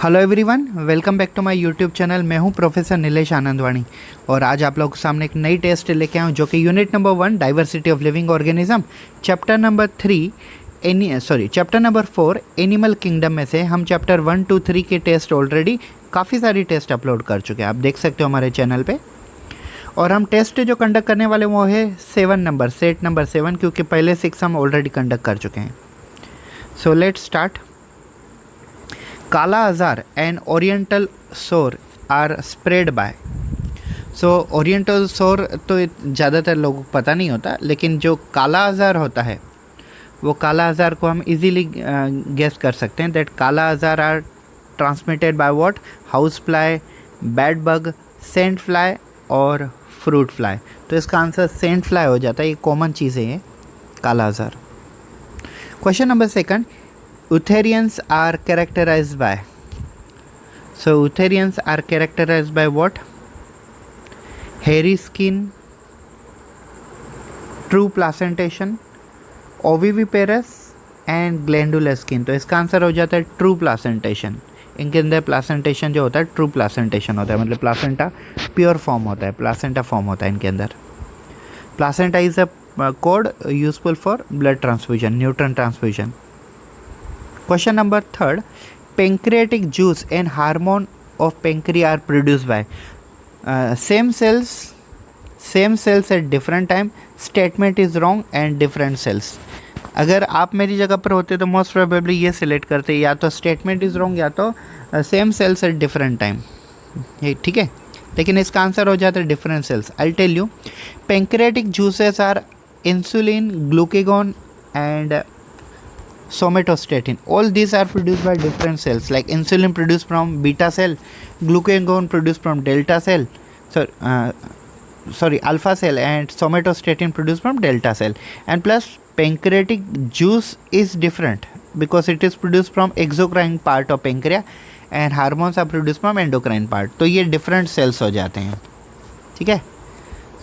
Hello everyone, welcome back to my YouTube channel. मैं हूं professor Nilesh Anandwani और आज आप लोगों के सामने एक नई टेस्ट लेके आया हूं जो कि unit number 1 diversity of living organism, chapter number 4 animal kingdom में से हम चैप्टर 1, 2, 3 के टेस्ट ऑलरेडी काफ़ी सारी टेस्ट अपलोड कर चुके हैं, आप देख सकते हो हमारे चैनल पे। और हम टेस्ट जो कंडक्ट करने वाले वो है सेट नंबर 7, क्योंकि पहले 6 हम ऑलरेडी कंडक्ट कर चुके हैं। So let start. Kala azar and oriental sore are spread by. So oriental sore तो ज़्यादातर लोगों को पता नहीं होता, लेकिन जो काला आज़ार होता है वो काला आज़ार को हम इजीली गेस कर सकते हैं that kala azar are transmitted by what, house fly, bed bug, sand fly और फ्रूट फ्लाई। तो इसका आंसर सेंट फ्लाई हो जाता है, ये कॉमन चीज़ है ये kala azar. Question number 2, Eutherians are characterized by. So Eutherians are characterized by what? Hairy skin, true placentation, oviviparous and glandular skin। तो इसका आंसर हो जाता है ट्रू प्लासेंटेशन। इनके अंदर प्लासेंटेशन जो होता है ट्रू प्लासेंटेशन होता है, मतलब प्लासेंटा प्योर फॉर्म होता है, प्लासेंटा फॉर्म होता है इनके अंदर। Placenta is a cord useful for blood transfusion, neutron transfusion. Question number 3, pancreatic juice and hormone of pancreas are produced by same cells at different time. Statement is wrong and different cells। अगर आप मेरी जगह पर होते तो most probably ये select करते, या तो स्टेटमेंट इज़ रॉन्ग या तो same cells at different time, ये ठीक है। लेकिन इसका आंसर हो जाता है different cells. I tell you, pancreatic juices are insulin, glucagon and somatostatin। All these are produced by different cells, like insulin produced from beta cell, glucagon produced from delta cell, alpha cell, and somatostatin produced from delta cell. And plus pancreatic juice is different because it is produced from exocrine part of pancreas and hormones are produced from endocrine part। तो ये different cells हो जाते हैं, ठीक है।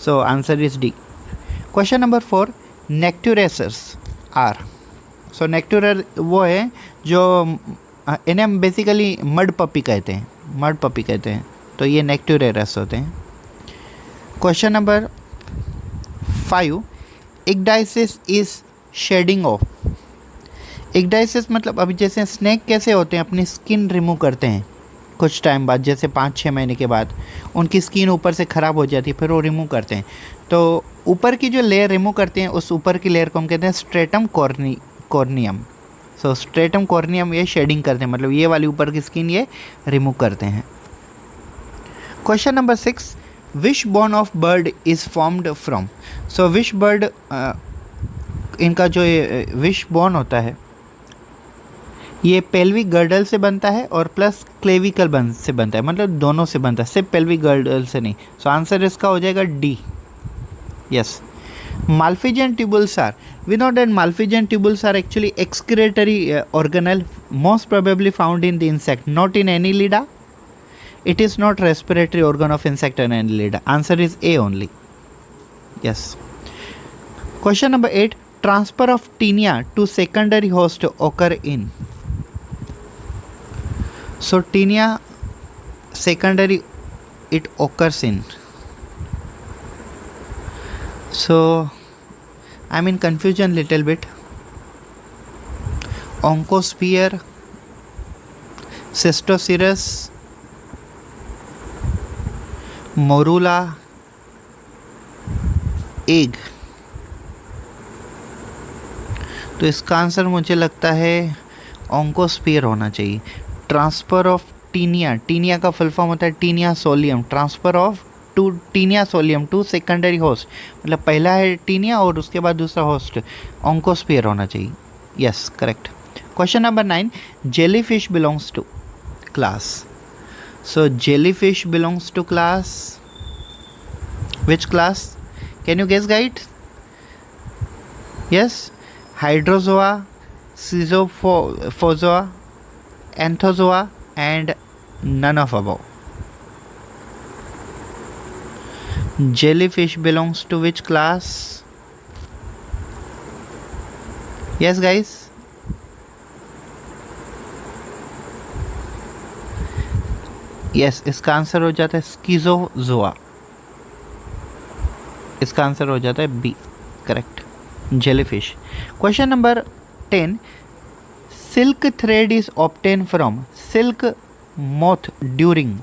So answer is D। Question number 4, necturacers are। सो नेक्टुरर वो है जो इन्हें हम बेसिकली मड पपी कहते हैं, तो ये नेक्टुरेरस होते हैं। Question number 5, ecdysis is shedding of. Ecdysis मतलब अभी जैसे स्नेक कैसे होते हैं, अपनी स्किन रिमूव करते हैं कुछ टाइम बाद, जैसे 5-6 महीने के बाद उनकी स्किन ऊपर से ख़राब हो जाती है, फिर वो रिमूव करते हैं। तो ऊपर की जो लेयर रिमूव करते हैं उस ऊपर की लेयर को हम कहते हैं स्ट्रेटम कॉर्नियम। सो स्ट्रेटम कॉर्नियम ये शेडिंग करते हैं, मतलब ये वाली ऊपर की स्किन ये रिमूव करते हैं। Question number 6, which bone of bird is formed from. So which bird, इनका जो विश बोन होता है ये पेल्विक गर्डल से बनता है और प्लस क्लेविकल बन से बनता है, मतलब दोनों से बनता है, सिर्फ पेल्विक गर्डल से नहीं। सो आंसर इसका हो जाएगा D, yes. Malpighian tubules are, we know that Malpighian tubules are actually excretory organelle, most probably found in the insect, not in Annelida. It is not respiratory organ of insect and Annelida. Answer is A only, yes. Question number 8, transfer of tinea to secondary host occur in। So tinea secondary it occurs in। So I'm in confusion little bit। Oncosphere, Cystocerus, Morula, egg। तो इसका answer मुझे लगता है oncosphere होना चाहिए। Transfer of Taenia का full form होता है Taenia solium, transfer of Taenia solium to secondary host, मतलब पहला है टीनिया और उसके बाद दूसरा होस्ट, ऑन्कोस्फीयर होना चाहिए, yes correct. Question number 9, jellyfish belongs to class. So jellyfish belongs to class, which class, can you guess guys? Yes, Hydrozoa, Scyphozoa, Anthozoa and none of above. Jellyfish belongs to which class? Yes guys, yes, इसका answer हो जाता है Scyphozoa, इसका answer हो जाता है B, correct, jellyfish. Question number 10, silk thread is obtain from silk moth during.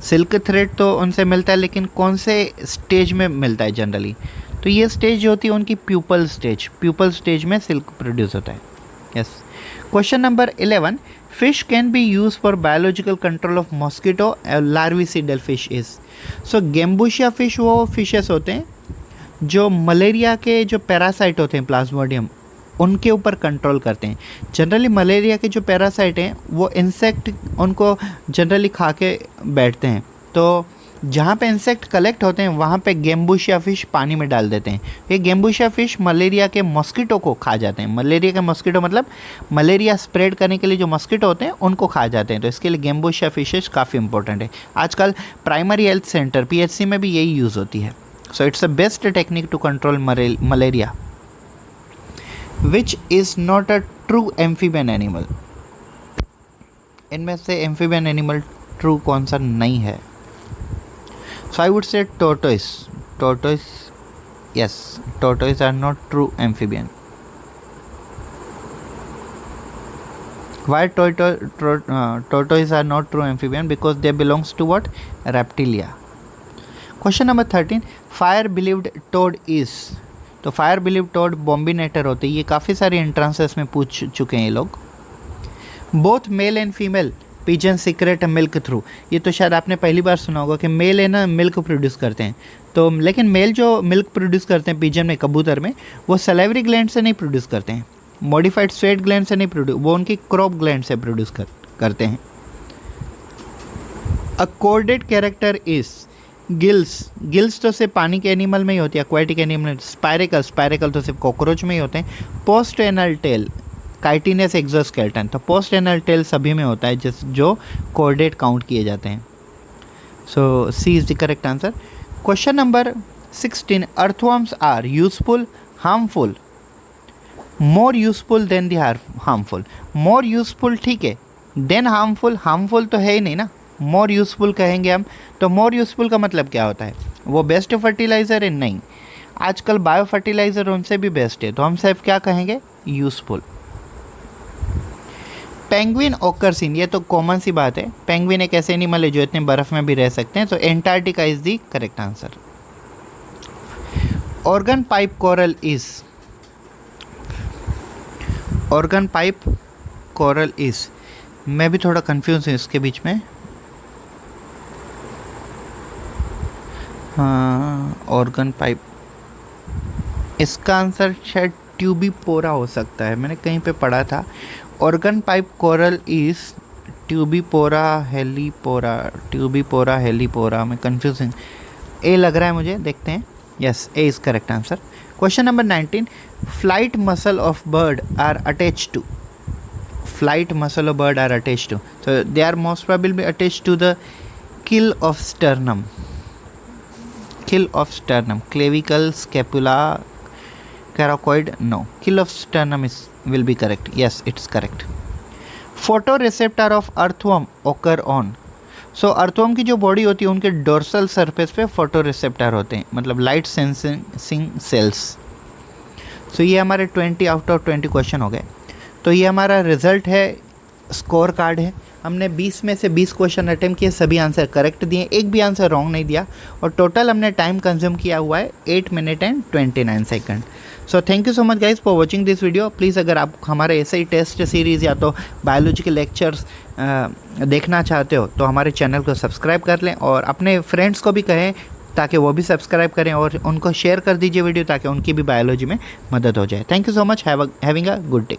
Silk thread तो उनसे मिलता है, लेकिन कौन से स्टेज में मिलता है जनरली? तो ये स्टेज जो होती है उनकी प्यूपल स्टेज, प्यूपल स्टेज में सिल्क प्रोड्यूस होता है। Yes. Question number 11, fish can be use for biological control of mosquito larvicidal fish is. So Gambusia fish वो फिशेस होते हैं जो मलेरिया के जो पैरासाइट होते हैं प्लाज्मोडियम, उनके ऊपर कंट्रोल करते हैं। जनरली मलेरिया के जो पैरासाइट हैं वो इंसेक्ट उनको जनरली खा के बैठते हैं, तो जहाँ पे इंसेक्ट कलेक्ट होते हैं वहाँ पे गेम्बुशिया फिश पानी में डाल देते हैं। ये गेम्बुशिया फिश मलेरिया के मॉस्किटो को खा जाते हैं। मलेरिया के मॉस्किटो मतलब मलेरिया स्प्रेड करने के लिए जो मॉस्किटो होते हैं उनको खा जाते हैं, तो इसके लिए गेम्बुशिया फिशेज काफ़ी इंपॉर्टेंट है। आजकल प्राइमरी हेल्थ सेंटर PHC में भी यही यूज़ होती है। So it's a best technique to control malaria. Which is not a true amphibian animal. इनमें से एम्फीबियन एनिमल ट्रू कौन सा नहीं है? So I would say tortoise. Tortoise, yes, tortoise are not true amphibian. Why tortoise are not true amphibian? Because they belongs to what? Reptilia. Question number 13, fire believed toad is. तो fire believe toad बॉम्बिनेटर होते हैं। ये काफ़ी सारे एंट्रांसेस में पूछ चुके हैं ये लोग। Both male and female pigeon secret milk through, ये तो शायद आपने पहली बार सुना होगा कि मेल है ना मिल्क प्रोड्यूस करते हैं, तो लेकिन मेल जो मिल्क प्रोड्यूस करते हैं पिजन में, कबूतर में, वो सलेवरी ग्लैंड से नहीं प्रोड्यूस करते हैं, मॉडिफाइड स्वेट ग्लैंड से नहीं प्रोड्यूस, वो उनकी क्रॉप ग्लैंड से प्रोड्यूस करते हैं। अ कोर्डेड कैरेक्टर इज गिल्स। गिल्स तो सिर्फ पानी के एनिमल में ही होती है, एक्वाटिक एनिमल। स्पायरिकल, स्पायरिकल तो सिर्फ कॉकरोच में ही होते हैं। Post anal tail, chitinous exoskeleton, तो पोस्ट एनल टेल सभी में होता है जो कोर्डेट काउंट किए जाते हैं। So C is the correct answer. Question number 16, earthworms are useful, harmful, more useful than the harmful. More useful ठीक है, देन हार्मफुल, हार्मफुल तो है ही नहीं ना, मोर यूजफुल कहेंगे हम। तो मोर यूजफुल का मतलब क्या होता है? वो बेस्ट फर्टिलाइज़र है? नहीं, आजकल बायो फर्टिलाइज़र उनसे भी बेस्ट है, तो हम सिर्फ क्या कहेंगे? यूजफुल। पेंगुइन ऑकर्स इन, ये तो कॉमन सी बात है, पेंगुइन एक ऐसे एनिमल है जो इतने बर्फ़ में भी रह सकते हैं, तो Antarctica is the correct answer. Organ pipe coral is, organ pipe coral is, मैं भी थोड़ा कंफ्यूज हूँ इसके बीच में। हाँ, ऑर्गन पाइप, इसका आंसर शायद ट्यूबिपोरा हो सकता है, मैंने कहीं पे पढ़ा था। Organ pipe coral is Tubipora Heliopora, Tubipora Heliopora, मैं कंफ्यूजिंग ए लग रहा है मुझे, देखते हैं। Yes, A is correct answer. Question number 19, flight muscle of bird are attach to, flight muscle of bird are attach to, so they are most probably attached to the kill of sternum, kill of sternum, clavicle, scapula, coracoid, no, kill of sternum is will be correct. Yes, it's correct. Photoreceptor of earthworm occur on, so earthworm की जो body होती है उनके dorsal surface पे photoreceptor होते हैं, मतलब light sensing sales. सो ये हमारे 20 आउट ऑफ 20 क्वेश्चन हो गए। तो ये हमारा रिजल्ट है, स्कोर कार्ड है। हमने 20 में से 20 क्वेश्चन अटेम्प्ट किए, सभी आंसर करेक्ट दिए, एक भी आंसर रॉन्ग नहीं दिया, और टोटल हमने टाइम कंज्यूम किया हुआ है 8 minute and 29 second. So thank you so much guys for watching this video. Please अगर आप हमारे ऐसे ही टेस्ट सीरीज़ या तो बायोलॉजी के लेक्चर्स देखना चाहते हो तो हमारे चैनल को सब्सक्राइब कर लें, और अपने फ्रेंड्स को भी कहें ताकि वो भी सब्सक्राइब करें, और उनको शेयर कर दीजिए वीडियो ताकि उनकी भी बायोलॉजी में मदद हो जाए। Thank you so much, having a good day.